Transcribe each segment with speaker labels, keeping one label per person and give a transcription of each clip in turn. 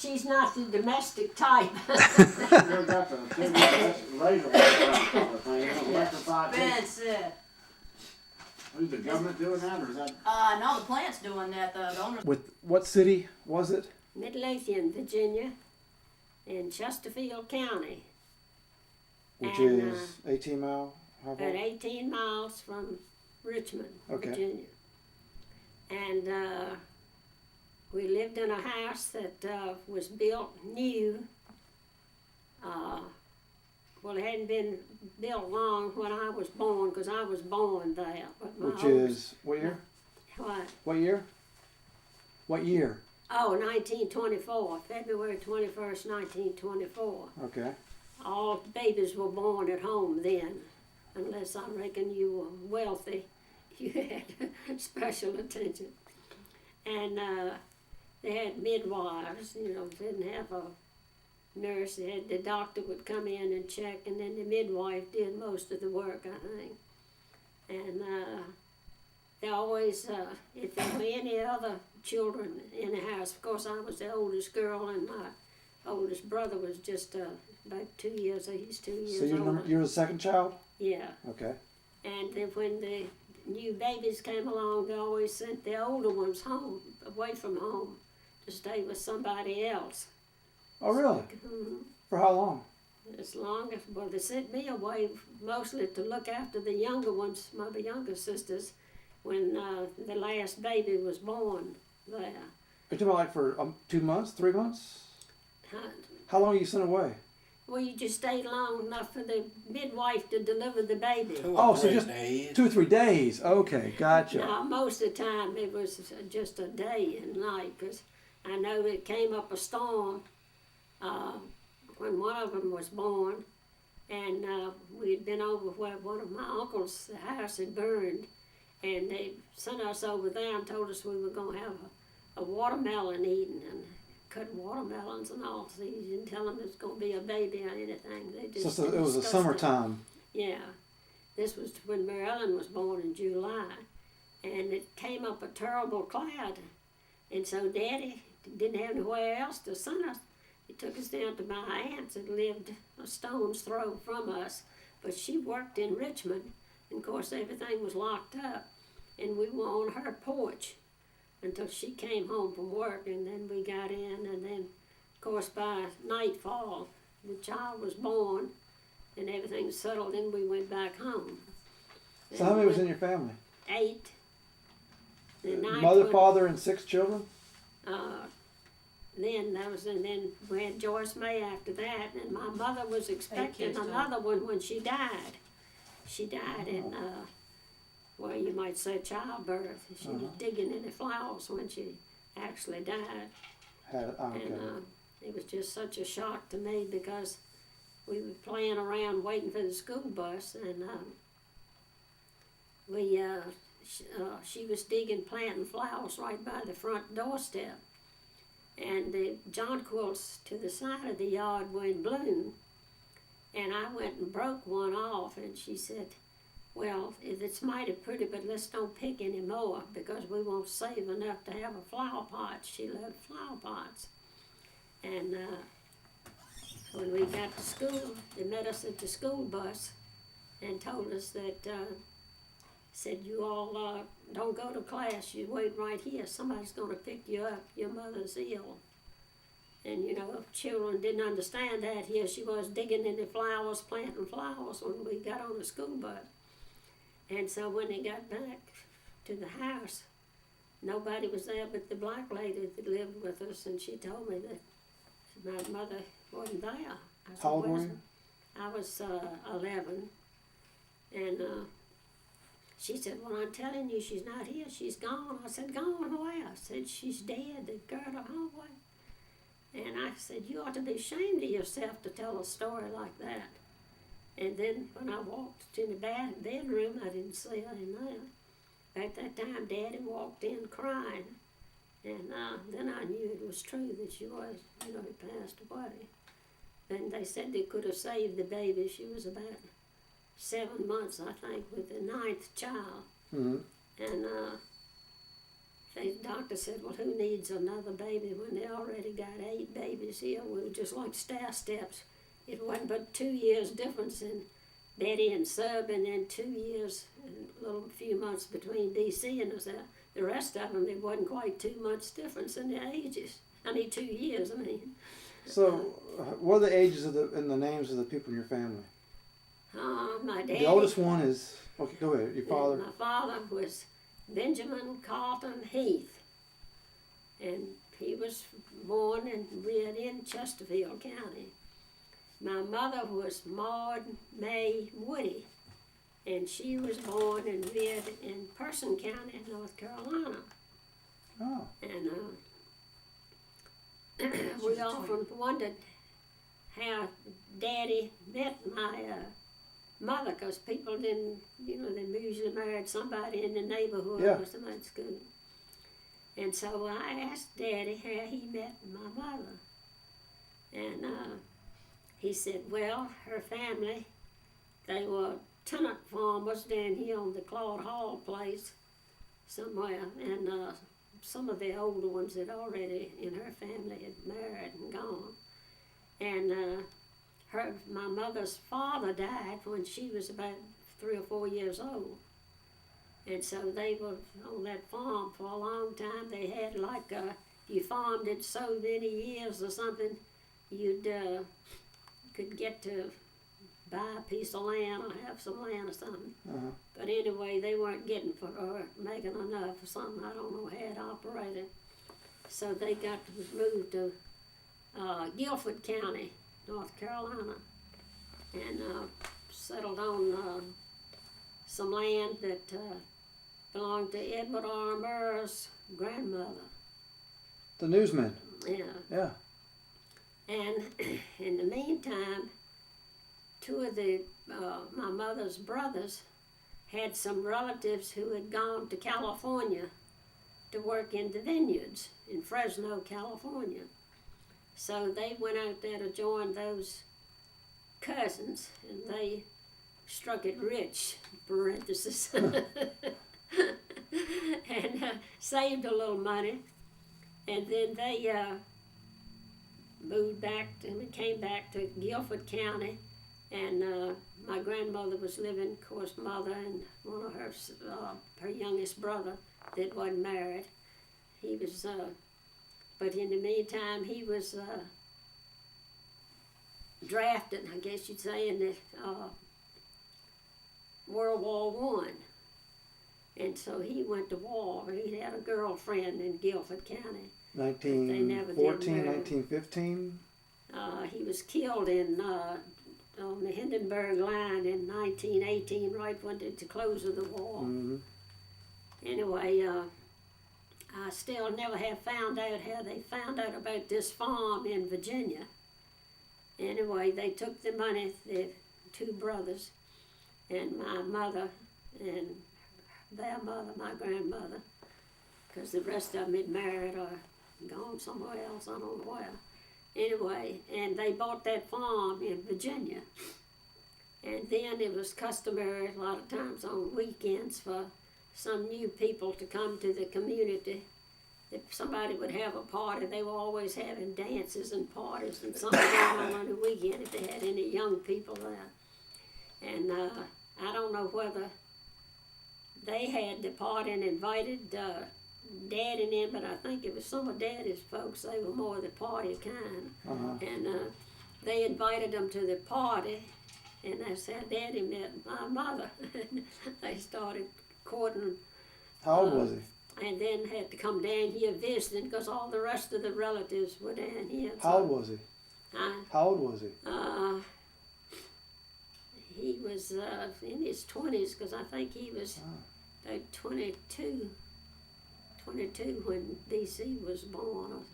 Speaker 1: she's not the domestic type.
Speaker 2: You've got the laser electrified.
Speaker 3: That's it.
Speaker 2: Who's the government doing that, or is that?
Speaker 3: No, the plant's doing that. The owners.
Speaker 4: With what city was it?
Speaker 1: Midlothian, Virginia, in Chesterfield County.
Speaker 4: Which
Speaker 1: And,
Speaker 4: is 18 mile? How
Speaker 1: About
Speaker 4: far?
Speaker 1: 18 miles from Richmond,
Speaker 4: Okay.
Speaker 1: Virginia. And we lived in a house that was built new. Well, it hadn't been built long when I was born, because I was born there. But my
Speaker 4: Which
Speaker 1: oldest-
Speaker 4: is what year?
Speaker 1: What?
Speaker 4: What year? What year?
Speaker 1: Oh, 1924, February 21st, 1924.
Speaker 4: Okay.
Speaker 1: All babies were born at home then, unless I reckon you were wealthy. You had special attention. And they had midwives, didn't have a nurse. They had, the doctor would come in and check, and then the midwife did most of the work, I think. And they always, if there were any other children in the house, of course I was the oldest girl, and my oldest brother was just about 2 years, he's 2 years
Speaker 4: So
Speaker 1: older.
Speaker 4: you're the second child?
Speaker 1: Yeah.
Speaker 4: Okay.
Speaker 1: And then when the new babies came along, they always sent the older ones home, away from home, to stay with somebody else.
Speaker 4: Oh, really?
Speaker 1: Mhm.
Speaker 4: For how long?
Speaker 1: As long as, well, they sent me away mostly to look after the younger ones, my younger sisters, when the last baby was born there.
Speaker 4: Are you talking about like for 2 months, 3 months? How long are you sent away?
Speaker 1: Well, you just stayed long enough for the midwife to deliver the baby.
Speaker 4: Oh, so just 2 or 3 days. Okay, gotcha.
Speaker 1: Now, most of the time it was just a day and night, because I know it came up a storm when one of them was born, and we'd been over where one of my uncles' house had burned, and they sent us over there and told us we were going to have a watermelon eating and cut watermelons and all. So you didn't tell them there's going to be a baby or anything. They just
Speaker 4: So it was the
Speaker 1: discussed it.
Speaker 4: summertime.
Speaker 1: Yeah. This was when Mary Ellen was born in July. And it came up a terrible cloud. And so Daddy didn't have anywhere else to send us. He took us down to my aunt's that lived a stone's throw from us. But she worked in Richmond. And of course everything was locked up. And we were on her porch until she came home from work, and then we got in, and then, of course, by nightfall, the child was born, and everything settled, and we went back home.
Speaker 4: So how many was in your family?
Speaker 1: 8. The ninth
Speaker 4: Mother,
Speaker 1: one,
Speaker 4: father, and 6 children?
Speaker 1: Then we had Joyce May after that, and my mother was expecting
Speaker 3: kids,
Speaker 1: another one when she died. She died in, well, you might say childbirth. She was digging in the flowers when she actually died.
Speaker 4: Okay.
Speaker 1: And it was just such a shock to me, because we were playing around waiting for the school bus, and she was digging, planting flowers right by the front doorstep. And the jonquils to the side of the yard were in bloom. And I went and broke one off, and she said, well, it's mighty pretty, but let's don't pick any more, because we won't save enough to have a flower pot. She loved flower pots. And when we got to school, they met us at the school bus and told us that, said, you all don't go to class, you wait right here. Somebody's going to pick you up. Your mother's ill. And, children didn't understand that. Here she was digging in the flowers, planting flowers when we got on the school bus. And so when they got back to the house, nobody was there but the black lady that lived with us, and she told me that my mother wasn't there. I said,
Speaker 4: How old were
Speaker 1: "Where's
Speaker 4: you?"
Speaker 1: I was 11, and she said, well, I'm telling you, she's not here, she's gone. I said, gone where? I said, she's dead, they carried her away. And I said, you ought to be ashamed of yourself to tell a story like that. And then when I walked to the bedroom, I didn't see her in there. At that time, Daddy walked in crying. And then I knew it was true that she was, had passed away. And they said they could have saved the baby. She was about 7 months, I think, with the 9th child.
Speaker 4: Mm-hmm.
Speaker 1: And the doctor said, well, who needs another baby when they already got 8 babies here. We were just like stair steps. It wasn't but 2 years difference in Betty and Sub, and then 2 years and a little few months between DC and us. The rest of them, it wasn't quite 2 months difference in their ages. 2 years, I mean.
Speaker 4: So, what are the ages of and the names of the people in your family?
Speaker 1: My dad.
Speaker 4: The oldest one is, okay, go ahead, your father.
Speaker 1: My father was Benjamin Carlton Heath, and he was born and reared in Chesterfield County. My mother was Maud May Woody, and she was born and reared in Person County, North Carolina.
Speaker 4: Oh.
Speaker 1: And we often wondered how Daddy met my mother, because people didn't, they usually married somebody in the neighborhood or somebody at school. And so I asked Daddy how he met my mother. And he said, well, her family, they were tenant farmers down here on the Claude Hall place somewhere. And some of the older ones had already, in her family, had married and gone. And my mother's father died when she was about 3 or 4 years old. And so they were on that farm for a long time. They had like, if you farmed it so many years or something, you'd could get to buy a piece of land or have some land or something.
Speaker 4: Uh-huh.
Speaker 1: But anyway, they weren't getting or making enough or something. I don't know how it operated. So they got moved to Guilford County, North Carolina, and settled on some land that belonged to Edward R. Murrah's grandmother.
Speaker 4: The newsman.
Speaker 1: Yeah.
Speaker 4: Yeah.
Speaker 1: And in the meantime, 2 of my mother's brothers had some relatives who had gone to California to work in the vineyards in Fresno, California. So they went out there to join those cousins, and they struck it rich, parenthesis, and saved a little money. And then they moved back and came back to Guilford County, and my grandmother was living, of course, mother and one of her youngest brother that wasn't married. He was, but in the meantime, he was drafted, I guess you'd say, in the World War I. And so he went to war. He had a girlfriend in Guilford County.
Speaker 4: 1914, 1915?
Speaker 1: He was killed on the Hindenburg line in 1918, right when at the close of the war.
Speaker 4: Mm-hmm.
Speaker 1: Anyway, I still never have found out how they found out about this farm in Virginia. Anyway, they took the money, the 2 brothers, and my mother, and their mother, my grandmother, because the rest of them had married or gone somewhere else, I don't know where. Anyway, and they bought that farm in Virginia. And then it was customary a lot of times on weekends for some new people to come to the community. If somebody would have a party, they were always having dances and parties and something going on the weekend if they had any young people there. And I don't know whether they had the party and invited Dad and them, but I think it was some of Daddy's folks. They were more the party kind.
Speaker 4: Uh-huh.
Speaker 1: And they invited them to the party, and that's how Daddy met my mother. They started courting.
Speaker 4: How old was he?
Speaker 1: And then had to come down here visiting because all the rest of the relatives were down here.
Speaker 4: How old was he? How old was he?
Speaker 1: He was in his 20s, because I think he was about 22 when DC was born.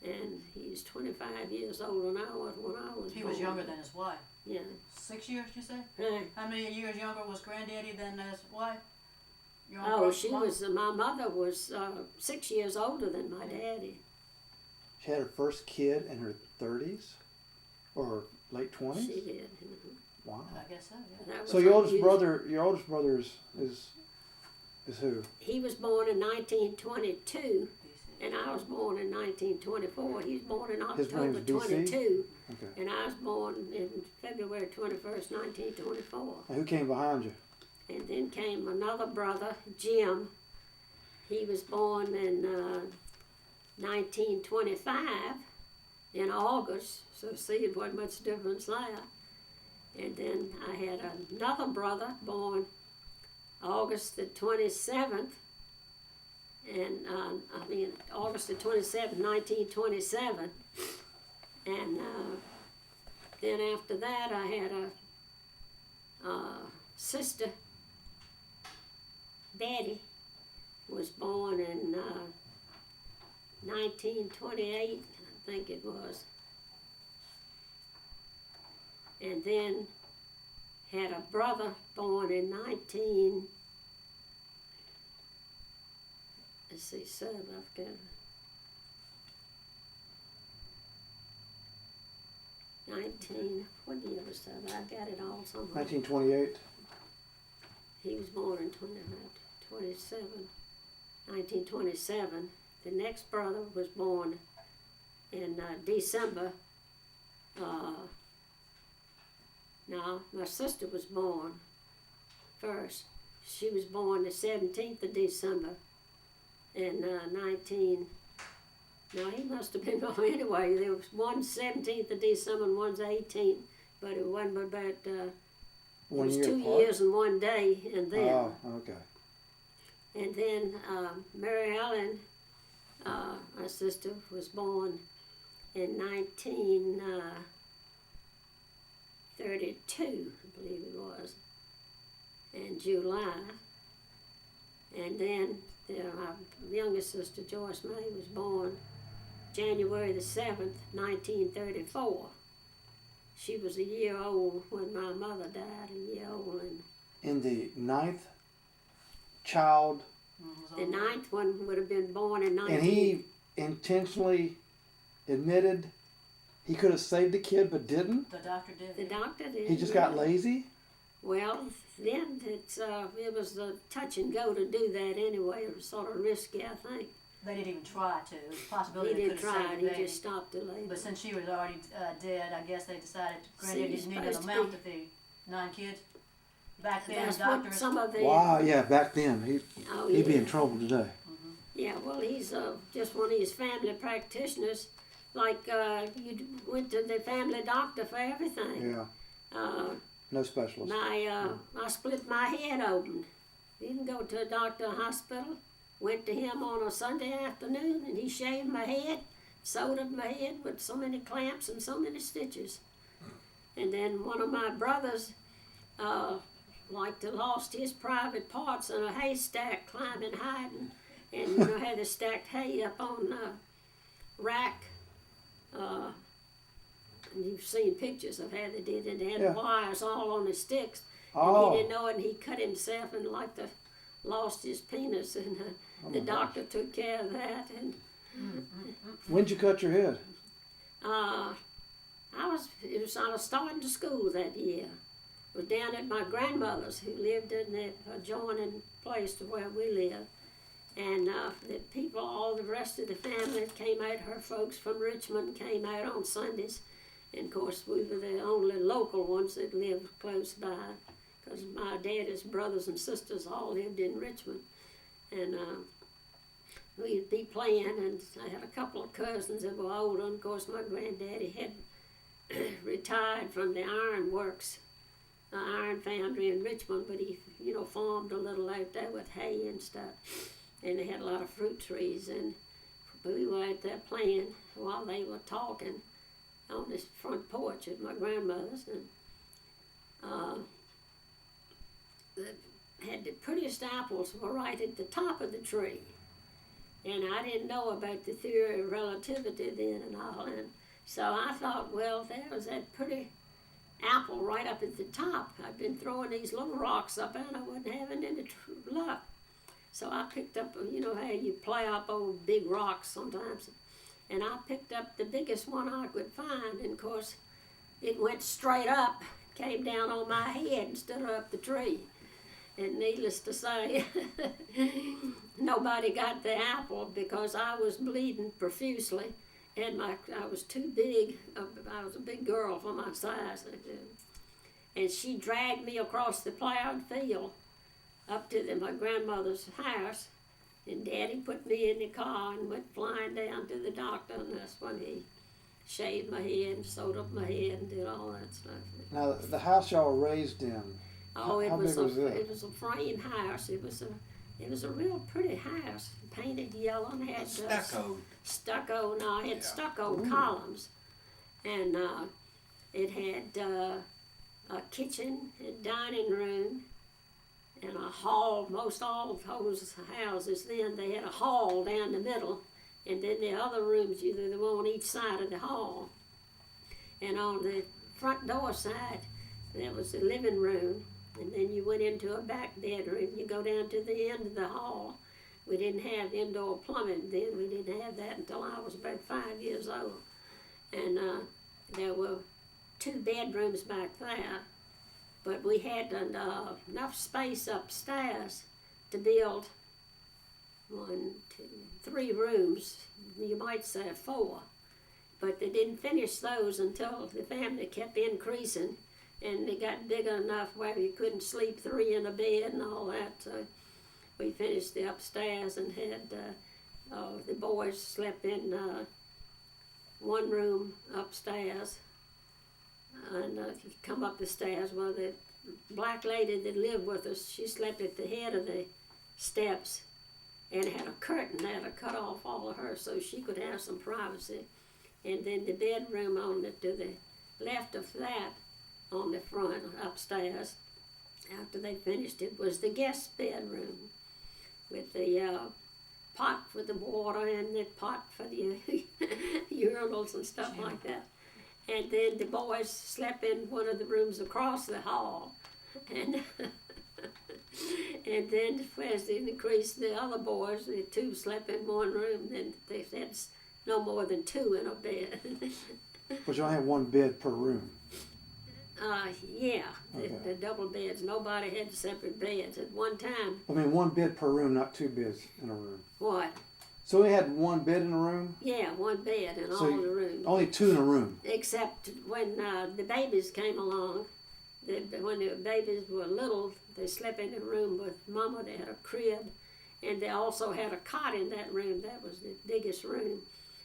Speaker 1: And he's 25 years older than I was when I was
Speaker 3: He
Speaker 1: born.
Speaker 3: was younger than his wife.
Speaker 1: Yeah.
Speaker 3: 6 years, you say?
Speaker 1: Right.
Speaker 3: How many years younger was Granddaddy than his wife? Your
Speaker 1: Oh,
Speaker 3: uncle,
Speaker 1: she
Speaker 3: mom?
Speaker 1: was, my mother was 6 years older than my daddy.
Speaker 4: She had her first kid in her 30s? Or late 20s?
Speaker 1: She did.
Speaker 4: Wow.
Speaker 3: I guess so, yeah.
Speaker 1: That was
Speaker 4: So your oldest
Speaker 1: unusual.
Speaker 4: brother is who?
Speaker 1: He was born in 1922, And I was born in 1924. He was born in
Speaker 4: His
Speaker 1: October
Speaker 4: name's BC?
Speaker 1: 22.
Speaker 4: Okay.
Speaker 1: And I was born in February 21st, 1924.
Speaker 4: And who came behind you?
Speaker 1: And then came another brother, Jim. He was born in 1925 in August, so see, it wasn't much difference there. And then I had another brother born August the 27th, and August the 27th, 1927. And then after that, I had a sister, Betty, was born in 1928, I think it was. And then had a brother born in 19, let's see, I've got 19, what year was that? I got it all somewhere.
Speaker 4: 1928.
Speaker 1: He was born in 1927. The next brother was born in December. No, my sister was born first. She was born the 17th of December in no, he must have been, anyway, there was one 17th of December and one's 18th, but it wasn't but about, it
Speaker 4: 1
Speaker 1: was
Speaker 4: year
Speaker 1: 2
Speaker 4: apart?
Speaker 1: years and 1 day, and then.
Speaker 4: Oh, okay.
Speaker 1: And then Mary Ellen, my sister, was born in 1932, I believe it was, in July. And then my youngest sister, Joyce May, was born January the 7th, 1934. She was a year old when my mother died, a year old. And
Speaker 4: In the 9th child,
Speaker 1: the 9th one would have been born in 19...
Speaker 4: and he intentionally admitted he could have saved the kid but didn't?
Speaker 3: The doctor did.
Speaker 1: The doctor did.
Speaker 4: He just got lazy?
Speaker 1: Well, then it was a touch and go to do that anyway. It was sort of risky, I think.
Speaker 3: They didn't even try to. It was a
Speaker 1: He
Speaker 3: possibility they
Speaker 1: didn't
Speaker 3: could have
Speaker 1: try
Speaker 3: saved
Speaker 1: it.
Speaker 3: the
Speaker 1: He
Speaker 3: baby.
Speaker 1: just stopped the labor.
Speaker 3: But since she was already dead, I guess they decided
Speaker 1: See,
Speaker 3: Granddad
Speaker 1: you're
Speaker 3: didn't need
Speaker 1: supposed
Speaker 3: an
Speaker 1: to
Speaker 3: amount
Speaker 1: be-
Speaker 3: to feed 9 kids. Back then,
Speaker 1: That's
Speaker 3: doctors.
Speaker 1: what some of the...
Speaker 4: Wow, yeah, back then.
Speaker 1: Oh,
Speaker 4: He'd be
Speaker 1: yeah.
Speaker 4: in trouble today.
Speaker 1: Yeah, well, he's just one of these family practitioners. Like, you went to the family doctor for everything.
Speaker 4: Yeah, no specialist.
Speaker 1: I split my head open. Didn't go to a doctor or hospital. Went to him on a Sunday afternoon, and he shaved my head, sewed up my head with so many clamps and so many stitches. And then one of my brothers, lost his private parts in a haystack, climbing, hiding, and had to stack hay up on a rack. And you've seen pictures of how they did it. They had
Speaker 4: Yeah.
Speaker 1: wires all on the sticks. And
Speaker 4: Oh,
Speaker 1: he didn't know it, and he cut himself and lost his penis, and the
Speaker 4: my
Speaker 1: doctor took care of that. And
Speaker 4: when'd you cut your head?
Speaker 1: I was starting to school that year. It was down at my grandmother's, who lived in the adjoining place to where we live. And the people, all the rest of the family came out, her folks from Richmond came out on Sundays. And of course, we were the only local ones that lived close by, because my daddy's brothers and sisters all lived in Richmond. And we'd be playing, and I had a couple of cousins that were older. And of course, my granddaddy had retired from the iron works, iron foundry in Richmond, but he, farmed a little out there with hay and stuff. And they had a lot of fruit trees, and we were out there playing while they were talking on this front porch at my grandmother's, and had the prettiest apples were right at the top of the tree. And I didn't know about the theory of relativity then and all, and so I thought, well, there was that pretty apple right up at the top. I'd been throwing these little rocks up, and I wasn't having any luck. So I picked up, how you play up old big rocks sometimes, and I picked up the biggest one I could find, and of course, it went straight up, came down on my head and stood up the tree. And needless to say, nobody got the apple because I was bleeding profusely, and I was too big. I was a big girl for my size, and she dragged me across the plowed field up to my grandmother's house, and Daddy put me in the car and went flying down to the doctor, and that's when he shaved my head and sewed up my head and did all that stuff.
Speaker 4: Now, the house y'all were raised in,
Speaker 1: Oh,
Speaker 4: how big was it?
Speaker 1: It was a frame house. It was a real pretty house, painted yellow and had stucco. No, it had stucco columns, and it had a kitchen, a dining room, and a hall. Most all of those houses then they had a hall down the middle, and then the other rooms they were on each side of the hall. And on the front door side, there was the living room, and then you went into a back bedroom. You go down to the end of the hall. We didn't have indoor plumbing then. We didn't have that until I was about 5 years old. And there were 2 bedrooms back there, but we had enough space upstairs to build 1, 2, 3 rooms. You might say 4. But they didn't finish those until the family kept increasing, and they got big enough where you couldn't sleep 3 in a bed and all that. So we finished the upstairs and had the boys slept in one room upstairs. And if you come up the stairs, well, the black lady that lived with us, she slept at the head of the steps and had a curtain there to cut off all of her so she could have some privacy. And then the bedroom to the left of that, on the front upstairs, after they finished it, was the guest bedroom with the pot for the water and the pot for the urinals and stuff like that. And then the boys slept in one of the rooms across the hall. And and then as they increased, the other boys, the 2 slept in one room, and they had no more than 2 in a bed.
Speaker 4: But you only had 1 bed per room.
Speaker 1: Yeah,
Speaker 4: Okay.
Speaker 1: the double beds. Nobody had separate beds at one time.
Speaker 4: I mean, 1 bed per room, not 2 beds in a room.
Speaker 1: What?
Speaker 4: So we had 1 bed in a room?
Speaker 1: Yeah, 1 bed in
Speaker 4: So
Speaker 1: all the rooms.
Speaker 4: Only 2 in a room?
Speaker 1: Except when the babies came along. When the babies were little, they slept in a room with Mama. They had a crib, and they also had a cot in that room. That was the biggest room.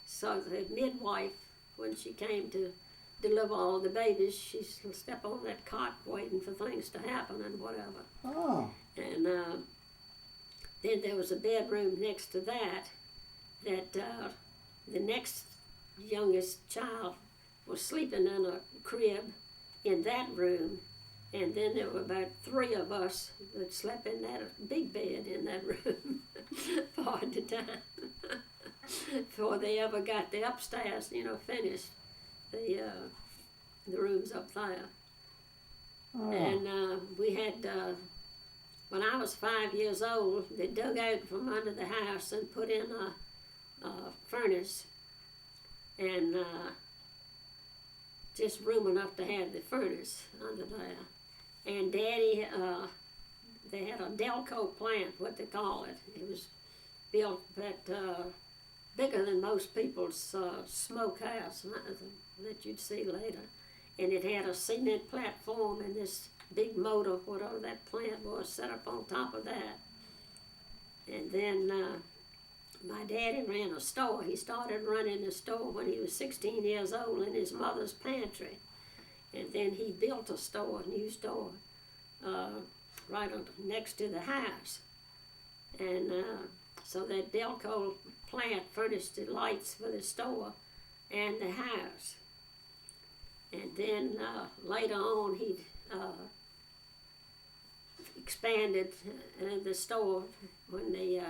Speaker 1: So the midwife, when she came to deliver all the babies, she slept on that cot waiting for things to happen and whatever.
Speaker 4: Oh.
Speaker 1: And then there was a bedroom next to that the next youngest child was sleeping in a crib in that room, and then there were about 3 of us that slept in that big bed in that room for the time before they ever got the upstairs, finished the rooms up there.
Speaker 4: Oh.
Speaker 1: And we had, when I was 5 years old, they dug out from under the house and put in a furnace, and just room enough to have the furnace under there. And Daddy, they had a Delco plant, what they call it. It was built bigger than most people's smokehouse that you'd see later. And it had a cement platform and this big motor, whatever that plant was, set up on top of that. And then my daddy ran a store. He started running a store when he was 16 years old in his mother's pantry. And then he built a store, a new store, right next to the house. And so that Delco plant furnished the lights for the store and the house. And then later on, he expanded the store when they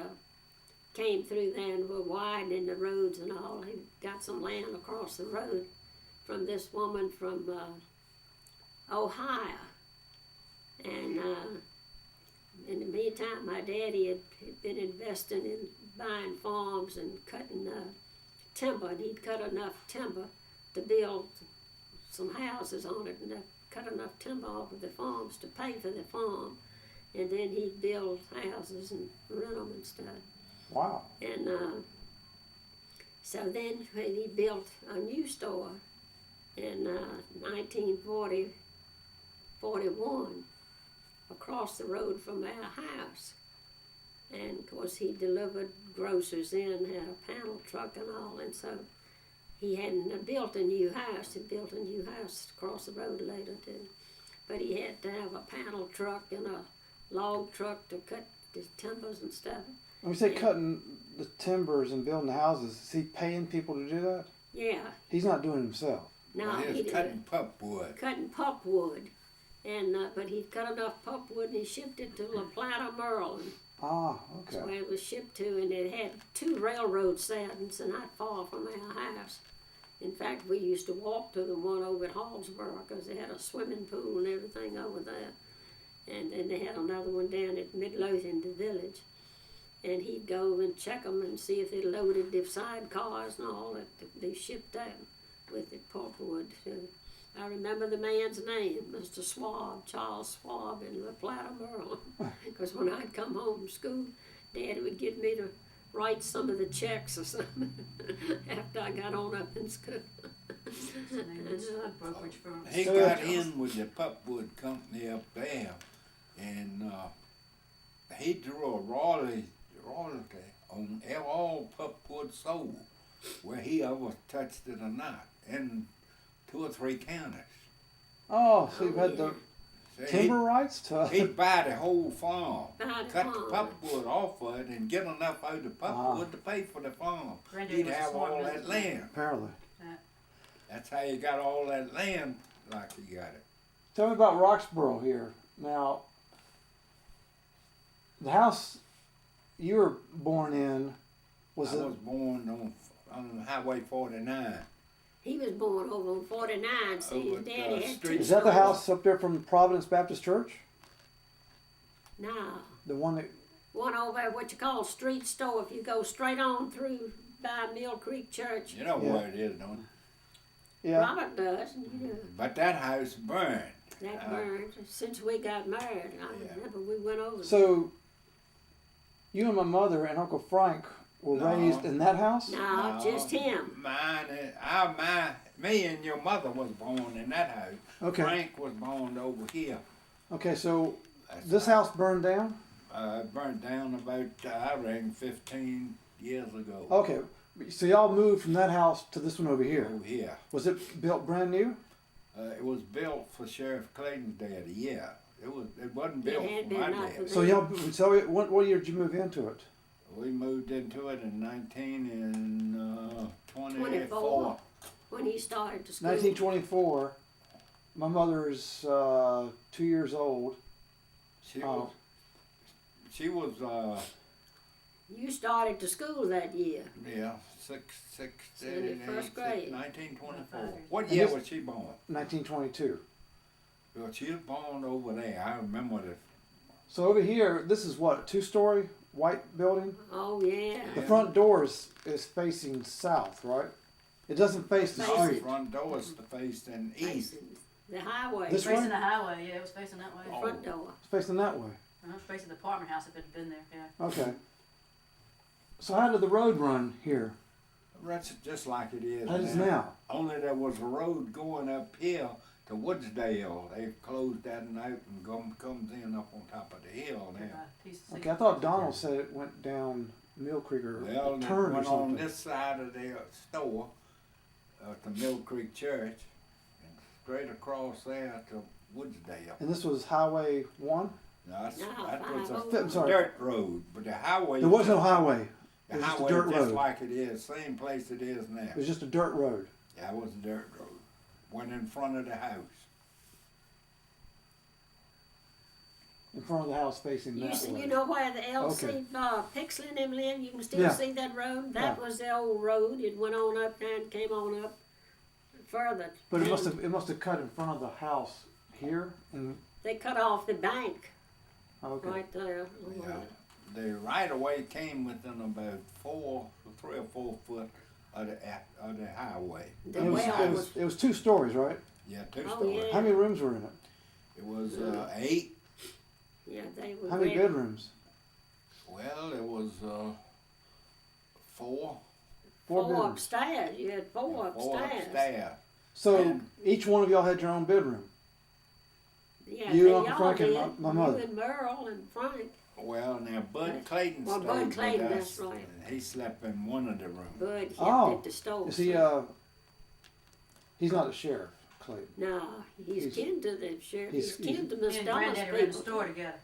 Speaker 1: came through there and were widening the roads and all. He got some land across the road from this woman from Ohio. And in the meantime, my daddy had been investing in buying farms and cutting timber, and he'd cut enough timber to build some houses on it, and cut enough timber off of the farms to pay for the farm. and then he'd build houses and rent them and stuff.
Speaker 4: Wow.
Speaker 1: And so then when he built a new store in 1941 across the road from our house. And of course he delivered grocers in, had a panel truck and all, and so he hadn't built a new house. He built a new house across the road later too. But he had to have a panel truck and a log truck to cut the timbers and stuff.
Speaker 4: When we say cutting the timbers and building the houses, is he paying people to do that?
Speaker 1: Yeah.
Speaker 4: He's not doing it himself.
Speaker 1: No,
Speaker 5: Well,
Speaker 1: he
Speaker 5: he's cutting pulpwood.
Speaker 1: cutting pulpwood. And but he'd cut enough pulpwood and he shipped it to La Plata, Maryland.
Speaker 4: Ah,
Speaker 1: That's
Speaker 4: okay.
Speaker 1: where it was shipped to, and it had 2 railroad sidings not far from our house. In fact, we used to walk to the one over at Hallsboro because they had a swimming pool and everything over there. And then they had another one down at Midlothian, the village. And he'd go and check them and see if they loaded the sidecars and all that they shipped out with the pulpwood. I remember the man's name, Mr. Swab, Charles Swab in La Plata, Maryland. Because when I'd come home from school, Daddy would get me to write some of the checks or something after I got on up in school.
Speaker 3: His name is a brokerage firm.
Speaker 5: He got in with the pulpwood company up there, and he drew a royalty on all pulpwood sold, where he ever touched it or not, in 2 or 3 counties.
Speaker 4: Oh, so you've had the
Speaker 5: So
Speaker 4: timber rights to.
Speaker 5: he'd buy the whole farm,
Speaker 1: Buy the
Speaker 5: cut the
Speaker 1: farm.
Speaker 5: pulpwood off of it, and get enough out of the pulpwood to pay for the farm.
Speaker 3: Granddaddy
Speaker 5: He'd
Speaker 3: was a
Speaker 5: have
Speaker 3: smart
Speaker 5: all that
Speaker 3: businessman.
Speaker 5: land.
Speaker 4: Apparently.
Speaker 5: That's how you got all that land like you got it.
Speaker 4: Tell me about Roxborough here. Now, the house you were born in was
Speaker 5: I was born on Highway 49.
Speaker 1: He was born over on 49, see,
Speaker 5: Over
Speaker 1: his
Speaker 5: the
Speaker 1: daddy had
Speaker 5: street.
Speaker 1: 2
Speaker 4: Is that the
Speaker 1: stores.
Speaker 4: house up there from Providence Baptist Church?
Speaker 1: No.
Speaker 4: The one that.
Speaker 1: One over at what you call street store. If you go straight on through by Mill Creek Church.
Speaker 5: You know
Speaker 4: Yeah.
Speaker 5: where it is, don't you?
Speaker 4: Yeah.
Speaker 1: Robert does, and you know.
Speaker 5: But that house burned.
Speaker 1: That burned. Since we got married, I
Speaker 5: Yeah.
Speaker 1: remember we went over.
Speaker 4: So, you and my mother and Uncle Frank were
Speaker 5: No.
Speaker 4: raised in that house?
Speaker 1: No, just him.
Speaker 5: Me and your mother was born in that house.
Speaker 4: Okay.
Speaker 5: Frank was born over here.
Speaker 4: Okay, so
Speaker 5: That's
Speaker 4: this
Speaker 5: right.
Speaker 4: house burned down?
Speaker 5: It burnt down about, I reckon, 15 years ago.
Speaker 4: Okay, so y'all moved from that house to this one over here.
Speaker 5: Over here.
Speaker 4: Was it built brand new?
Speaker 5: It was built for Sheriff Clayton's daddy, yeah. It wasn't built
Speaker 1: had
Speaker 5: for
Speaker 1: been
Speaker 5: my
Speaker 1: not for
Speaker 5: dad.
Speaker 4: So y'all, so what year did you move into it?
Speaker 5: We moved into it in
Speaker 1: 24.
Speaker 5: 1924.
Speaker 1: When he started to school.
Speaker 4: 1924. My mother's 2 years old.
Speaker 5: She
Speaker 4: Oh.
Speaker 5: was,
Speaker 1: You started to school that year.
Speaker 5: yeah,
Speaker 1: In the first grade.
Speaker 5: 1924. What
Speaker 4: And
Speaker 5: year
Speaker 4: this-
Speaker 5: was she born?
Speaker 4: 1922.
Speaker 5: Well, she was born over there. I remember the
Speaker 4: So over here, this is what, a 2-story white building?
Speaker 1: Oh, yeah.
Speaker 4: The
Speaker 5: Yeah.
Speaker 4: front door is facing south, right? It doesn't face the
Speaker 1: Facing-
Speaker 4: street.
Speaker 5: front door is facing east.
Speaker 1: Facing the highway.
Speaker 4: This
Speaker 3: Facing
Speaker 4: one?
Speaker 3: the highway, yeah, it was facing that way.
Speaker 5: Oh.
Speaker 1: Front door.
Speaker 4: It's facing that way.
Speaker 3: Facing the apartment house if it had been there, yeah.
Speaker 4: Okay. So how did the road run here?
Speaker 5: That's just like it is
Speaker 4: How does now?
Speaker 5: Only there was a road going up here to Woodsdale. They closed that night and comes in up on top of the hill now.
Speaker 3: Piece of
Speaker 4: Okay, I thought Donald said it went down Mill Creek or
Speaker 5: Well, it
Speaker 4: turned or
Speaker 5: went on
Speaker 4: something.
Speaker 5: this side of the store at the Mill Creek Church and straight across there to Woodsdale.
Speaker 4: And this was Highway 1?
Speaker 5: No,
Speaker 1: No,
Speaker 5: that was a
Speaker 1: 501.
Speaker 4: I'm sorry.
Speaker 5: dirt road, but the highway.
Speaker 4: There was no highway.
Speaker 5: The
Speaker 4: It was just a
Speaker 5: highway
Speaker 4: dirt
Speaker 5: just
Speaker 4: road.
Speaker 5: like it is, same place it is now.
Speaker 4: It was just a dirt road
Speaker 5: Yeah, it was a dirt road. Went in front of the house.
Speaker 4: in front of the house facing
Speaker 1: You,
Speaker 4: that
Speaker 1: see,
Speaker 4: way.
Speaker 1: you know where the LC
Speaker 4: Okay.
Speaker 1: Pixley and them live? You can still
Speaker 4: Yeah.
Speaker 1: see that road. That
Speaker 4: Yeah.
Speaker 1: was the old road. It went on up there and came on up further.
Speaker 4: But it
Speaker 1: And
Speaker 4: must have cut in front of the house here. And
Speaker 1: They cut off the bank
Speaker 4: okay.
Speaker 1: right there.
Speaker 5: Yeah. The right of way came within about 3 or 4 foot of the highway.
Speaker 1: The
Speaker 4: And
Speaker 1: well
Speaker 4: it was 2 stories, right?
Speaker 5: Yeah, 2
Speaker 1: Oh,
Speaker 5: stories.
Speaker 1: yeah.
Speaker 4: How many rooms were in it?
Speaker 5: It was 8.
Speaker 1: Yeah, they were.
Speaker 4: How many
Speaker 1: red.
Speaker 4: bedrooms?
Speaker 5: Well, it was, 4.
Speaker 4: Four
Speaker 1: Four
Speaker 4: bedrooms.
Speaker 1: upstairs. You had four upstairs.
Speaker 5: upstairs.
Speaker 4: So
Speaker 5: And-
Speaker 4: each one of y'all had your own bedroom.
Speaker 1: Yeah,
Speaker 4: You,
Speaker 1: they
Speaker 4: Uncle
Speaker 1: all
Speaker 4: Frank, and
Speaker 1: did.
Speaker 4: my mother.
Speaker 1: You and Merle and Frank.
Speaker 5: Well, now Bud Clayton
Speaker 1: Well,
Speaker 5: stayed
Speaker 1: Bud Clayton,
Speaker 5: with
Speaker 1: that's
Speaker 5: us,
Speaker 1: right.
Speaker 5: and he slept in one of the rooms.
Speaker 1: Bud helped
Speaker 4: Oh,
Speaker 1: at the stove.
Speaker 4: Is he? He's not a sheriff, Clayton.
Speaker 1: No, he's
Speaker 4: He's-
Speaker 1: kin to the sheriff.
Speaker 4: he's-
Speaker 1: He's kin to
Speaker 3: Me
Speaker 1: Miss
Speaker 3: and
Speaker 1: Donna's
Speaker 3: Granddaddy ran the
Speaker 1: people.
Speaker 3: store together.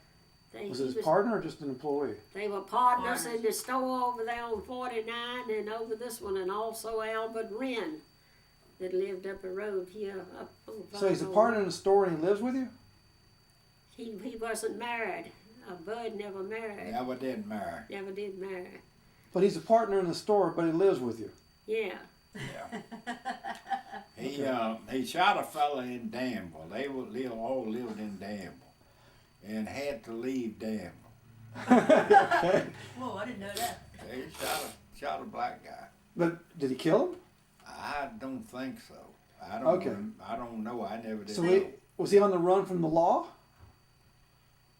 Speaker 4: Was
Speaker 1: He
Speaker 4: it his partner or just an employee?
Speaker 1: They were partners
Speaker 3: Partners.
Speaker 1: in the store over there on 49 and over this one, and also Albert Wren that lived up the road here. Up on
Speaker 4: So he's a
Speaker 1: 501.
Speaker 4: partner in the store and he lives with you?
Speaker 1: He wasn't married. Bud never married.
Speaker 5: Never did marry.
Speaker 1: Never did marry.
Speaker 4: But he's a partner in the store, but he lives with you.
Speaker 1: Yeah.
Speaker 5: Yeah. He shot a fella in Danville. They all lived in Danville, and had to leave Danville.
Speaker 4: Okay.
Speaker 3: Whoa, I didn't know that.
Speaker 5: They shot a black guy.
Speaker 4: But did he kill him?
Speaker 5: I don't think so. I don't.
Speaker 4: Okay.
Speaker 5: I don't know. I never did.
Speaker 4: So
Speaker 5: know.
Speaker 4: was he on the run from the law?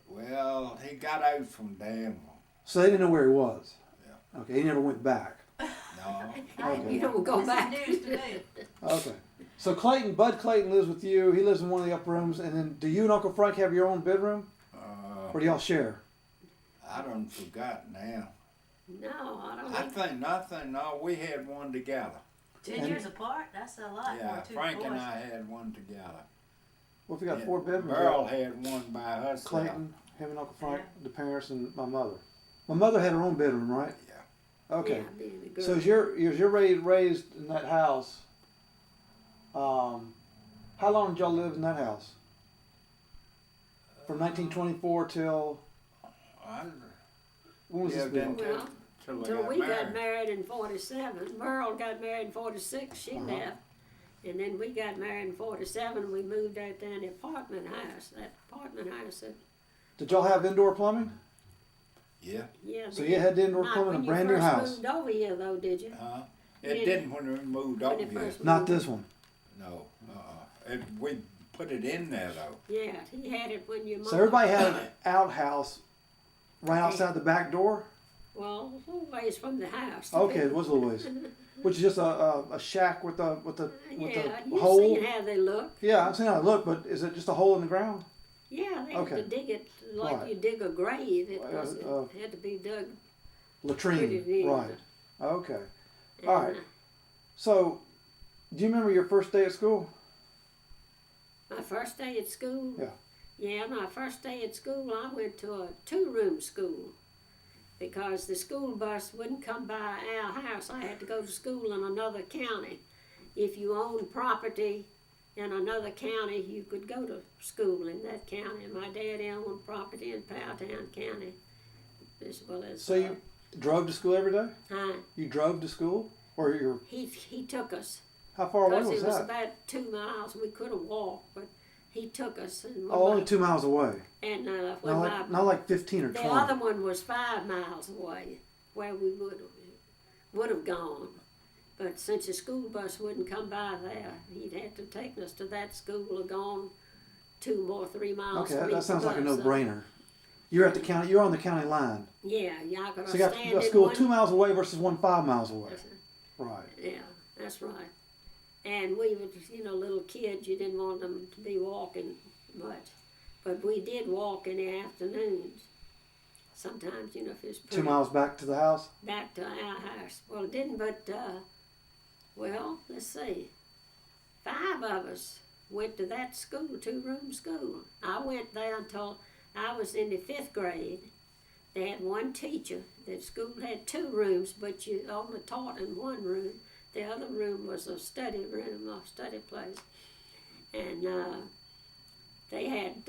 Speaker 5: Well, he got out from Danville.
Speaker 4: So they didn't know where he was.
Speaker 5: Yeah.
Speaker 4: Okay, he never went back.
Speaker 5: No.
Speaker 4: Okay.
Speaker 1: You don't go
Speaker 3: This
Speaker 1: back.
Speaker 3: is news to me.
Speaker 4: Okay. So Bud Clayton lives with you. He lives in one of the upper rooms, and then do you and Uncle Frank have your own bedroom, or do y'all share?
Speaker 5: I done forgot now.
Speaker 1: No, I don't
Speaker 5: I
Speaker 1: think.
Speaker 5: think nothing. No, we had one together.
Speaker 3: 10
Speaker 4: And-
Speaker 3: years apart? That's a lot
Speaker 5: Yeah,
Speaker 3: for two
Speaker 5: Frank
Speaker 3: boys.
Speaker 5: and I had one together.
Speaker 4: Well, if we got
Speaker 5: Yeah,
Speaker 4: 4 bedrooms,
Speaker 5: Merle had one by herself.
Speaker 4: Clayton, him and Uncle Frank, the parents, and my mother. My mother had her own bedroom, right?
Speaker 5: Yeah.
Speaker 4: Okay.
Speaker 1: Yeah, being a girl.
Speaker 4: So as you're raised in that house, how long did y'all live in that house? From 1924 till when was
Speaker 5: Yeah,
Speaker 4: this
Speaker 5: then
Speaker 4: built?
Speaker 1: Well,
Speaker 5: till we
Speaker 1: until
Speaker 5: got
Speaker 1: we
Speaker 5: married.
Speaker 1: got married in 47. Merle got married in 46. She
Speaker 4: Uh-huh.
Speaker 1: left. And then we got married in 47. We moved out there in the apartment house. That apartment house.
Speaker 4: Did y'all have indoor plumbing?
Speaker 5: Yeah.
Speaker 1: Yeah.
Speaker 4: So
Speaker 1: they-
Speaker 4: you had indoor
Speaker 1: Not
Speaker 4: plumbing in
Speaker 1: when
Speaker 4: a
Speaker 1: you
Speaker 4: brand new
Speaker 1: first
Speaker 4: house.
Speaker 1: moved over here, though, did you?
Speaker 5: It
Speaker 1: Yeah.
Speaker 5: didn't when we moved
Speaker 1: When
Speaker 5: over
Speaker 1: it
Speaker 5: here.
Speaker 1: first
Speaker 4: Not
Speaker 1: moved.
Speaker 4: this one.
Speaker 5: No. We put it in there though.
Speaker 1: Yeah, he had it when your mom.
Speaker 4: So everybody had an outhouse right outside the back door.
Speaker 1: Well, a little ways from the house.
Speaker 4: Okay, it was a little ways. Which is just a shack with a
Speaker 1: Yeah,
Speaker 4: a
Speaker 1: you've
Speaker 4: hole.
Speaker 1: seen how they look.
Speaker 4: Yeah, I've seen how it look, but is it just a hole in the ground?
Speaker 1: Yeah, they
Speaker 4: Okay.
Speaker 1: had to dig it like
Speaker 4: Right.
Speaker 1: you dig a grave. It
Speaker 4: Uh,
Speaker 1: had to be dug.
Speaker 4: Latrine.
Speaker 1: Pretty neat.
Speaker 4: Right. Okay.
Speaker 1: And,
Speaker 4: All right. So, do you remember your first day at school?
Speaker 1: My first day at school?
Speaker 4: Yeah.
Speaker 1: Yeah, my first day at school, I went to a 2-room school because the school bus wouldn't come by our house. I had to go to school in another county. If you owned property in another county, you could go to school in that county. My dad owned property in Powhatan County as well as.
Speaker 4: So you drove to school every day?
Speaker 1: Huh?
Speaker 4: You drove to school, or you're
Speaker 1: He took us.
Speaker 4: how far away
Speaker 1: Because
Speaker 4: was
Speaker 1: it was
Speaker 4: that?
Speaker 1: about 2 miles. We could have walked, but he took us. And
Speaker 4: Oh, only 2 miles away.
Speaker 1: And when
Speaker 4: Not
Speaker 1: my
Speaker 4: like, not like 15 or
Speaker 1: the
Speaker 4: 20.
Speaker 1: other one was 5 miles away, where we would have gone. But since the school bus wouldn't come by there, he'd had to take us to that school or gone 2 or 3 miles.
Speaker 4: Okay,
Speaker 1: to
Speaker 4: that
Speaker 1: meet the
Speaker 4: sounds like a
Speaker 1: bus.
Speaker 4: no-brainer. You're at the county. You're on the county line.
Speaker 1: Yeah, y'all could
Speaker 4: So you got
Speaker 1: stand
Speaker 4: a
Speaker 1: in
Speaker 4: school
Speaker 1: one.
Speaker 4: 2 miles away versus one 5 miles away. Right.
Speaker 1: Yeah, that's right. And we were, little kids. You didn't want them to be walking much, but we did walk in the afternoons. Sometimes, if it's
Speaker 4: 2
Speaker 1: pretty.
Speaker 4: miles back to the house.
Speaker 1: Back to our house. Well, it didn't, but, let's see. 5 of us went to that school, 2-room school. I went there until I was in the 5th grade. They had one teacher. The school had 2 rooms, but you only taught in one room. The other room was a study room, a study place. And they had,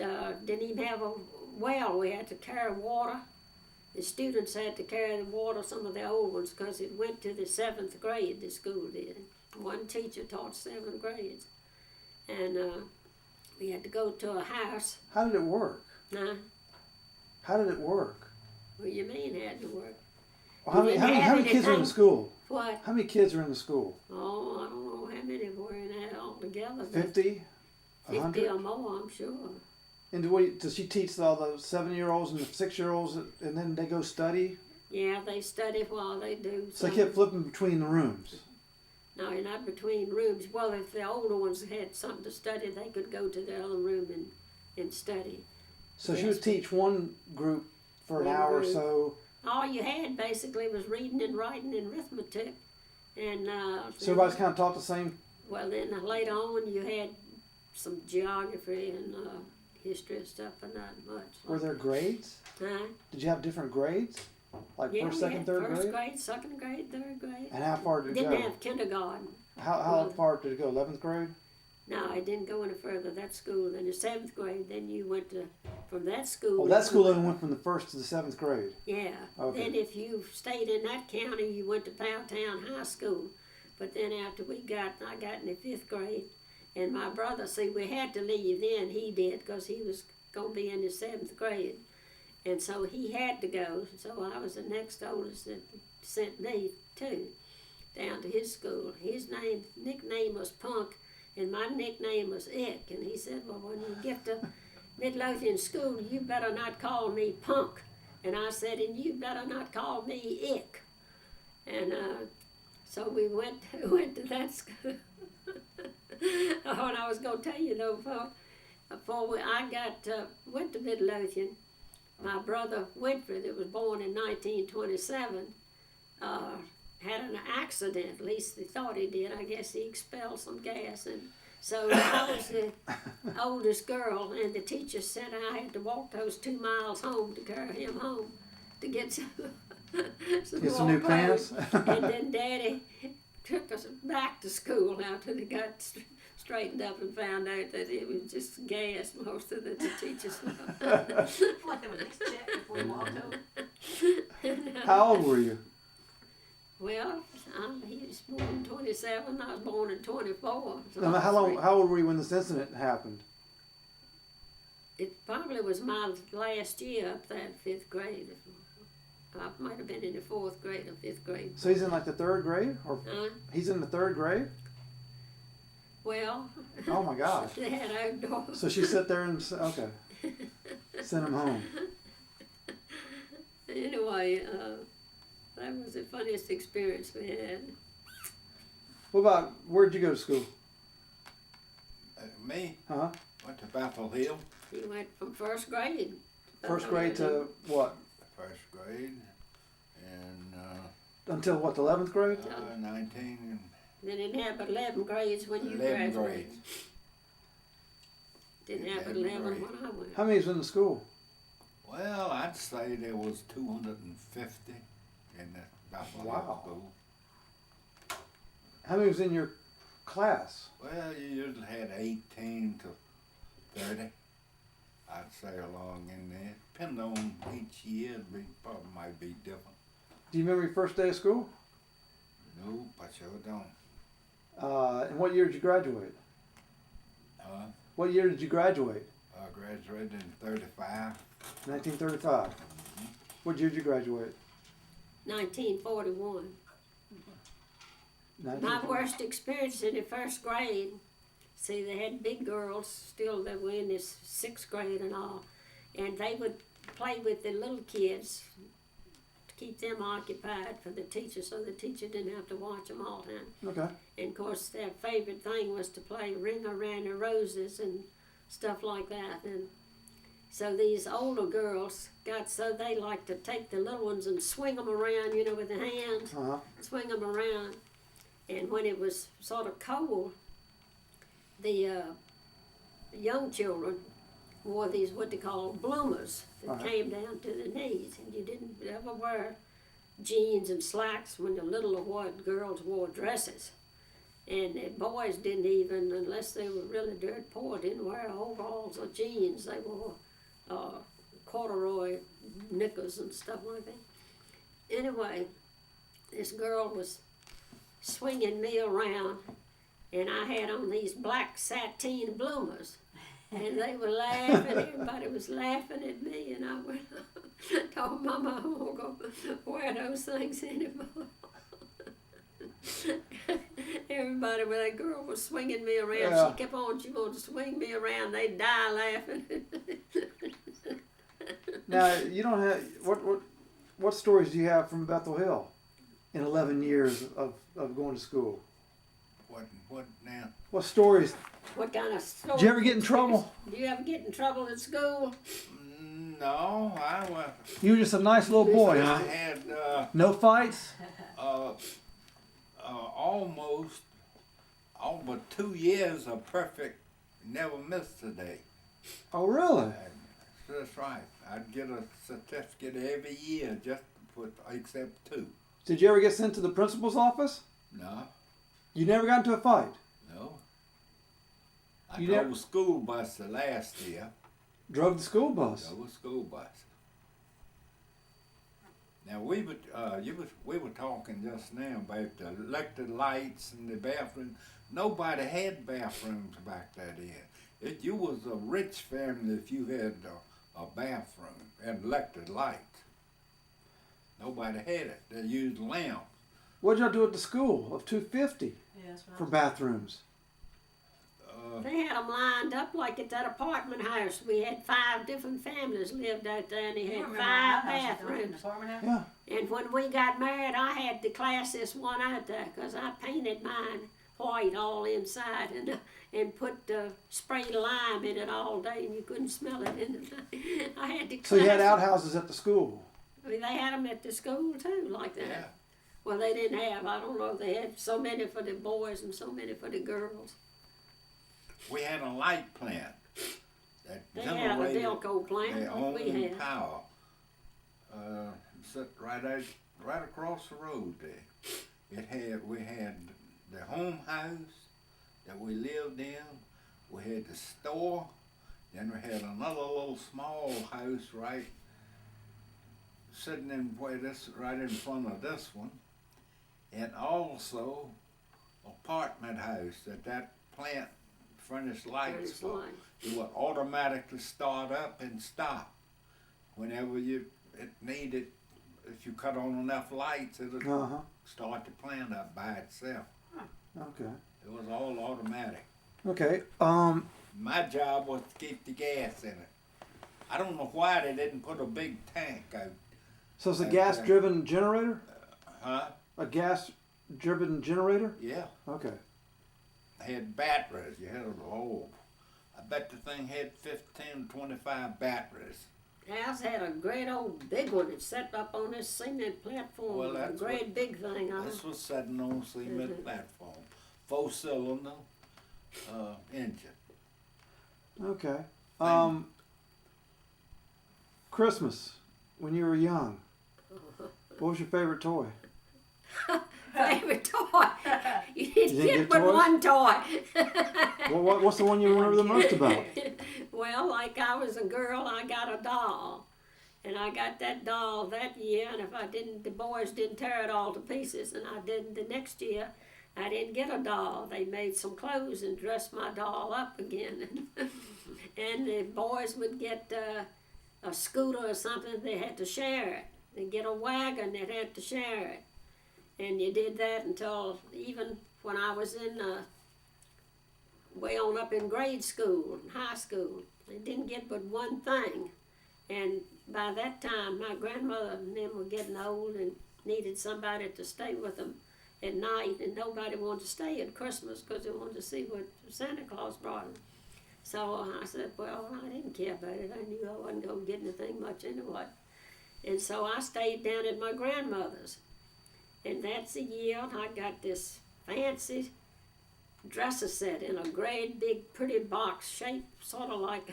Speaker 1: didn't even have a well. We had to carry water. The students had to carry the water, some of the old ones, because it went to the 7th grade, the school did. One teacher taught 7 grades. And we had to go to a house.
Speaker 4: How did it work? How did it work?
Speaker 1: What do you mean had to work?
Speaker 4: Well, how many kids are in the school?
Speaker 1: What?
Speaker 4: How many kids are in the school?
Speaker 1: Oh, I don't know how many were in that altogether. but
Speaker 4: 50?
Speaker 1: 50
Speaker 4: 100?
Speaker 1: or more, I'm sure.
Speaker 4: And does she teach all the 7-year-olds and the 6-year-olds, and then they go study?
Speaker 1: Yeah, they study while they do.
Speaker 4: So they kept flipping between the rooms.
Speaker 1: No, not between rooms. Well, if the older ones had something to study, they could go to the other room and study.
Speaker 4: So she
Speaker 1: Yes,
Speaker 4: would teach one group for an
Speaker 1: One
Speaker 4: hour or
Speaker 1: group.
Speaker 4: so.
Speaker 1: All you had basically was reading and writing and arithmetic. And
Speaker 4: So everybody's kind of taught the same.
Speaker 1: well, then later on you had some geography and history and stuff, but not much.
Speaker 4: Were there grades?
Speaker 1: Huh?
Speaker 4: Did you have different grades? Like
Speaker 1: Yeah,
Speaker 4: first,
Speaker 1: we
Speaker 4: second,
Speaker 1: had
Speaker 4: third
Speaker 1: first
Speaker 4: grade?
Speaker 1: grade, second grade, third grade.
Speaker 4: And how far did it
Speaker 1: Didn't
Speaker 4: go?
Speaker 1: have kindergarten.
Speaker 4: How
Speaker 1: well-
Speaker 4: far did it go? 11th grade?
Speaker 1: No, I didn't go any further. That school. Then the 7th grade. Then you went to from that school.
Speaker 4: Oh, that school only went from the 1st to the 7th grade.
Speaker 1: Yeah.
Speaker 4: Okay.
Speaker 1: Then if you stayed in that county, you went to Powtown High School. But then after I got in the 5th grade, and my brother, see, we had to leave then. He did because he was going to be in the 7th grade, and so he had to go. So I was the next oldest that sent me too down to his school. His nickname was Punk, and my nickname was Ick. And he said, well, when you get to Midlothian School, you better not call me Punk. And I said, and you better not call me Ick. And so we went to that school. Oh, and I was going to tell you though, before I went to Midlothian, my brother Winfred, that was born in 1927, had an accident. At least they thought he did. I guess he expelled some gas, and so I was the oldest girl, and the teacher said I had to walk those 2 miles home to carry him home to get some
Speaker 4: Get some
Speaker 1: more
Speaker 4: new pants?
Speaker 1: and then Daddy took us back to school after they got straightened up and found out that it was just gas most of the teachers.
Speaker 3: Like they would at least check before you walked over.
Speaker 4: How old were you?
Speaker 1: Well, he was born in 27. I was born in 24. So
Speaker 4: No,
Speaker 1: I was
Speaker 4: how old were you when this incident happened?
Speaker 1: It probably was my last year up there in 5th grade. I might have been in the 4th grade or 5th grade.
Speaker 4: So he's in like the 3rd grade? Or he's in the 3rd grade?
Speaker 1: Well,
Speaker 4: Oh my gosh.
Speaker 1: they had outdoors.
Speaker 4: So she sat there and okay. Sent him home.
Speaker 1: Anyway, that was the funniest experience we had.
Speaker 4: What about, where'd you go to school?
Speaker 5: Me,
Speaker 4: Huh?
Speaker 5: went to Bethel Hill,
Speaker 1: He went from 1st grade.
Speaker 4: First grade to what?
Speaker 5: first grade, and
Speaker 4: Until what, the 11th grade?
Speaker 5: 19
Speaker 1: They didn't have 11 grades when
Speaker 5: and
Speaker 1: you
Speaker 5: 11
Speaker 1: graduated.
Speaker 5: grades.
Speaker 1: Didn't have
Speaker 5: 11
Speaker 1: 11
Speaker 5: grade.
Speaker 1: when I went.
Speaker 4: How many was in the school?
Speaker 5: Well, I'd say there was 250 in the Bethel Hill
Speaker 4: Wow.
Speaker 5: School.
Speaker 4: How many was in your class?
Speaker 5: Well, you usually had 18 to 30, I'd say, along in there. Depending on each year, probably might be different.
Speaker 4: Do you remember your first day of school?
Speaker 5: Nope, I sure don't.
Speaker 4: And what year did you graduate? What year did you graduate?
Speaker 5: I graduated in 35.
Speaker 4: 1935. What year did you graduate?
Speaker 1: 1941. My worst experience in the 1st grade, see, they had big girls still that were in this 6th grade and all, and they would play with the little kids to keep them occupied for the teacher, so the teacher didn't have to watch them all the time.
Speaker 4: Okay.
Speaker 1: And of course, their favorite thing was to play Ring Around the Roses and stuff like that. And so these older girls got so they liked to take the little ones and swing them around, you know, with their hands,
Speaker 4: Uh-huh.
Speaker 1: swing them around. And when it was sort of cold, the young children wore these what they call bloomers that
Speaker 4: Uh-huh.
Speaker 1: came down to the knees, and you didn't ever wear jeans and slacks when the little girls wore dresses. And the boys didn't even, unless they were really dirt poor, didn't wear overalls or jeans. They wore corduroy knickers and stuff like that. Anyway, this girl was swinging me around, and I had on these black sateen bloomers. And they were laughing, everybody was laughing at me, and I went, told Mama I won't go wear those things anymore. Everybody, when that girl was swinging me around,
Speaker 4: Yeah.
Speaker 1: she kept on, she wanted to swing me around, they'd die laughing.
Speaker 4: Now you don't have what stories do you have from Bethel Hill in 11 years of going to school?
Speaker 5: What now?
Speaker 4: What stories?
Speaker 1: What kind of story?
Speaker 4: Did you ever get in trouble?
Speaker 1: Do you ever get in trouble at school?
Speaker 5: No, I was.
Speaker 4: You were just a nice little boy,
Speaker 5: I
Speaker 4: huh?
Speaker 5: had
Speaker 4: No fights?
Speaker 5: almost all but 2 years of perfect, never missed a day.
Speaker 4: Oh, really?
Speaker 5: That's right. I'd get a certificate every year just with except 2.
Speaker 4: Did you ever get sent to the principal's office?
Speaker 5: No,
Speaker 4: You never got into a fight?
Speaker 5: no. I
Speaker 4: You
Speaker 5: drove
Speaker 4: never-
Speaker 5: a school bus the last year.
Speaker 4: Drove the school bus?
Speaker 5: Drove a school bus. Now we were talking just now about the electric lights and the bathroom. Nobody had bathrooms back then. You was a rich family if you had a bathroom and electric lights. Nobody had it. They used lamps.
Speaker 4: What'd y'all do at the school of 250
Speaker 3: Yeah, that's right.
Speaker 4: for bathrooms?
Speaker 1: They had them lined up like at that apartment house. We had 5 different families lived out there, and they
Speaker 3: You
Speaker 1: had
Speaker 3: remember
Speaker 1: 5
Speaker 3: our house, don't you, in the
Speaker 1: bathrooms.
Speaker 3: apartment house?
Speaker 4: Yeah.
Speaker 1: And when we got married, I had to class this one out there because I painted mine white all inside and put sprayed lime in it all day, and you couldn't smell it. And I had to.
Speaker 4: So you had
Speaker 1: class it.
Speaker 4: outhouses at the school?
Speaker 1: I mean, they had them at the school too, like that.
Speaker 5: Yeah.
Speaker 1: Well, they didn't have. I don't know. They had so many for the boys and so many for the girls.
Speaker 5: We had a light plant that
Speaker 1: They had a
Speaker 5: generated
Speaker 1: Delco plant
Speaker 5: their
Speaker 1: like we
Speaker 5: own
Speaker 1: had.
Speaker 5: power. Sit right across the road there. We had the home house that we lived in. We had the store. Then we had another little small house right sitting right in front of this one, and also apartment house that plant furnished lights
Speaker 1: Furnished
Speaker 5: for.
Speaker 1: lights.
Speaker 5: It would automatically start up and stop whenever it needed. If you cut on enough lights, it would
Speaker 4: Uh-huh.
Speaker 5: start the plant up by itself.
Speaker 4: Okay.
Speaker 5: It was all automatic.
Speaker 4: Okay.
Speaker 5: My job was to keep the gas in it. I don't know why they didn't put a big tank out.
Speaker 4: So it's a
Speaker 5: Okay.
Speaker 4: gas-driven generator?
Speaker 5: Huh?
Speaker 4: A gas-driven generator?
Speaker 5: Yeah.
Speaker 4: Okay.
Speaker 5: Had batteries. You had I bet the thing had 15, 25 batteries.
Speaker 1: Ours had a great old big one that set up on this cement platform.
Speaker 5: Well,
Speaker 1: a
Speaker 5: that's
Speaker 1: great big thing on
Speaker 5: This
Speaker 1: it.
Speaker 5: was sitting on a cement
Speaker 1: Mhm.
Speaker 5: platform, 4-cylinder engine.
Speaker 4: Okay. Christmas, when you were young, what was your favorite toy?
Speaker 1: Favorite toy. You didn't
Speaker 4: didn't
Speaker 1: get
Speaker 4: get
Speaker 1: but
Speaker 4: toys?
Speaker 1: one toy.
Speaker 4: What's the one you remember the most about?
Speaker 1: Well, like I was a girl, I got a doll. And I got that doll that year, and if I didn't, the boys didn't tear it all to pieces, and I didn't the next year, I didn't get a doll. They made some clothes and dressed my doll up again. And the boys would get a scooter or something, they had to share it. They'd get a wagon, they had to share it. And you did that until even when I was in way on up in grade school, high school. They didn't get but one thing. And by that time, my grandmother and them were getting old and needed somebody to stay with them at night, and nobody wanted to stay at Christmas because they wanted to see what Santa Claus brought them. So I said, well, I didn't care about it. I knew I wasn't going to get anything much anyway. And so I stayed down at my grandmother's. And that's the year I got this fancy dresser set in a great big pretty box shaped sort of like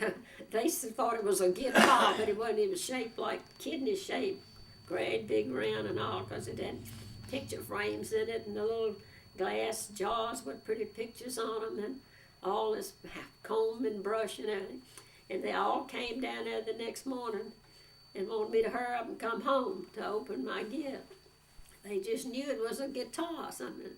Speaker 1: they thought it was a guitar, but it wasn't. It was shaped like kidney shape, great big round and all, because it had picture frames in it and the little glass jars with pretty pictures on them and all this comb and brush and everything. And they all came down there the next morning and wanted me to hurry up and come home to open my gift. They just knew it was a guitar or something.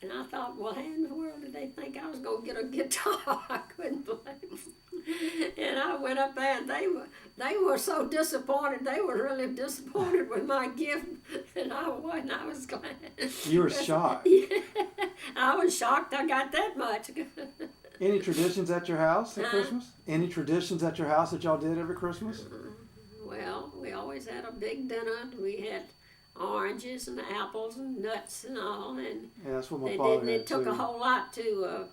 Speaker 1: And I thought, well, how in the world did they think I was going to get a guitar? I couldn't believe it. And I went up there and they were they were so disappointed. They were really disappointed with my gift, and I wasn't. I was glad.
Speaker 4: You were shocked.
Speaker 1: I was shocked I got that much.
Speaker 4: Any traditions at your house at
Speaker 1: Huh?
Speaker 4: Christmas? Any traditions at your house that y'all did every Christmas?
Speaker 1: Well, we always had a big dinner. We had oranges and apples and nuts and all, and
Speaker 4: Yeah, that's what my
Speaker 1: they
Speaker 4: father
Speaker 1: didn't. It
Speaker 4: had
Speaker 1: took
Speaker 4: too.
Speaker 1: a whole lot to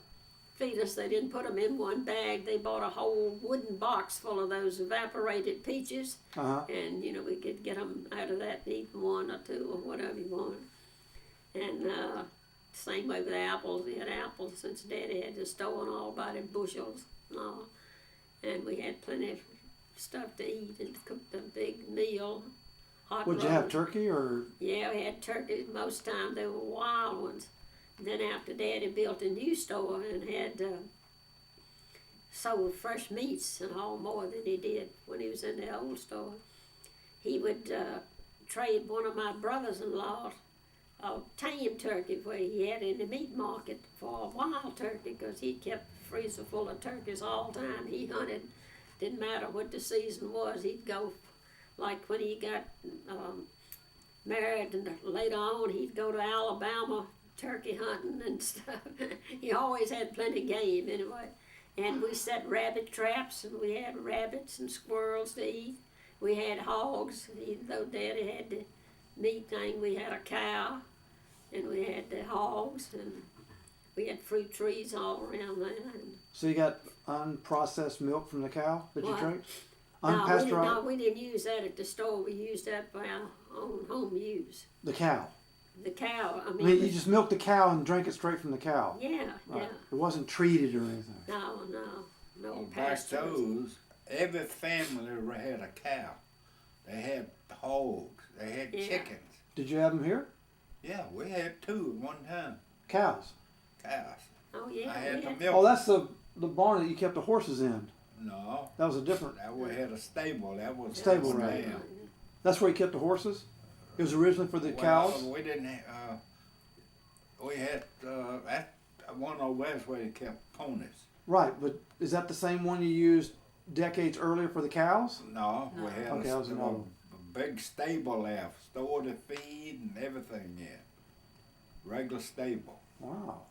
Speaker 1: feed us. They didn't put them in one bag. They bought a whole wooden box full of those evaporated peaches,
Speaker 4: Uh-huh.
Speaker 1: and we could get them out of that and eat one or two or whatever you wanted. And same way with apples. We had apples since Daddy had the store and all by the bushels and all, and we had plenty of stuff to eat and cooked a big meal. Hot
Speaker 4: Would you have
Speaker 1: roast.
Speaker 4: turkey or?
Speaker 1: Yeah, we had turkeys most time. They were wild ones. Then after Daddy built a new store and had sold fresh meats and all more than he did when he was in the old store, he would trade one of my brothers-in-law a tame turkey where he had in the meat market for a wild turkey because he kept the freezer full of turkeys all the time. He hunted. Didn't matter what the season was. He'd go, like when he got married, and later on he'd go to Alabama turkey hunting and stuff. He always had plenty of game anyway. And we set rabbit traps, and we had rabbits and squirrels to eat. We had hogs, even though Daddy had the meat thing. We had a cow, and we had the hogs, and we had fruit trees all around there. And
Speaker 4: So you got unprocessed milk from the cow that you
Speaker 1: What?
Speaker 4: drink?
Speaker 1: no, we didn't use that at the store. We used that for our own home use.
Speaker 4: The cow.
Speaker 1: The cow,
Speaker 4: I mean, you just milked the cow and drank it straight from the cow.
Speaker 1: yeah,
Speaker 4: Right.
Speaker 1: yeah.
Speaker 4: It wasn't treated or anything.
Speaker 1: No
Speaker 5: Well, back
Speaker 1: pastures.
Speaker 5: those, every family had a cow. They had hogs. They had
Speaker 1: Yeah.
Speaker 5: chickens.
Speaker 4: Did you have them here?
Speaker 5: Yeah, we had two at one time.
Speaker 4: Cows.
Speaker 5: Cows.
Speaker 1: Oh yeah,
Speaker 5: I had
Speaker 1: we
Speaker 5: the
Speaker 1: had,
Speaker 5: milk.
Speaker 4: Oh, that's the barn that you kept the horses in.
Speaker 5: No,
Speaker 4: That was a different.
Speaker 5: that we had a stable. That was
Speaker 4: Stable,
Speaker 5: a
Speaker 4: right.
Speaker 5: lamb.
Speaker 4: That's where you kept the horses. It was originally for the cows.
Speaker 5: Well, we didn't. We had that one over there's where they kept ponies.
Speaker 4: Right, but is that the same one you used decades earlier for the cows?
Speaker 5: No, we had
Speaker 4: Okay, that was another one.
Speaker 5: a big stable there, store to feed and everything in. Regular stable.
Speaker 4: Wow.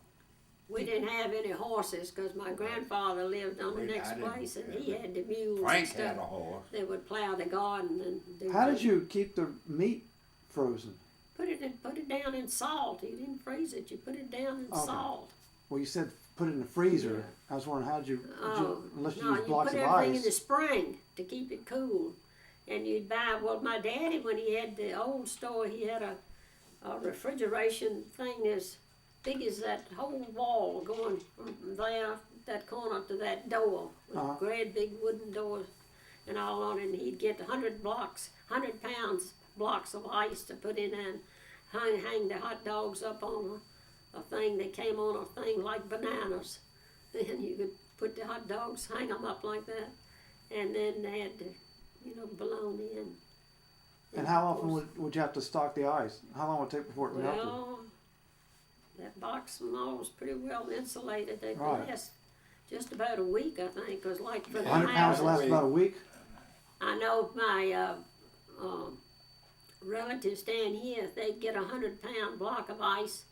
Speaker 1: we didn't have any horses because my grandfather lived on the
Speaker 5: I
Speaker 1: next
Speaker 5: didn't
Speaker 1: place, and
Speaker 5: have
Speaker 1: he
Speaker 5: it.
Speaker 1: had the mules
Speaker 5: Frank
Speaker 1: and
Speaker 5: had a
Speaker 1: stuff.
Speaker 5: horse.
Speaker 1: They would plow the garden and do.
Speaker 4: How did
Speaker 1: things.
Speaker 4: you keep the meat frozen?
Speaker 1: Put it down in salt? You didn't freeze it. You put it down in
Speaker 4: Okay.
Speaker 1: salt.
Speaker 4: Well, you said put it in the freezer. I was wondering how did you, unless you
Speaker 1: No,
Speaker 4: used blocks
Speaker 1: put
Speaker 4: of
Speaker 1: everything in
Speaker 4: ice.
Speaker 1: the spring to keep it cool. And you'd buy, well, my daddy, when he had the old store, he had a refrigeration thing as big as that whole wall going from there, that corner to that door, with
Speaker 4: Uh-huh.
Speaker 1: great big wooden doors and all on it. And he'd get 100 pounds blocks of ice to put in and hang the hot dogs up on a thing. They came on a thing like bananas. Then you could put the hot dogs, hang them up like that, and then they had the, bologna and.
Speaker 4: And how often would you have to stock the ice? How long would it take before it melted?
Speaker 1: Well, that box and all was pretty well insulated. They
Speaker 4: Right.
Speaker 1: last just about a week, I think, because like for the
Speaker 4: 100 pounds
Speaker 1: houses,
Speaker 4: lasts about a week?
Speaker 1: I know my relatives down here, if they'd get a 100-pound block of ice,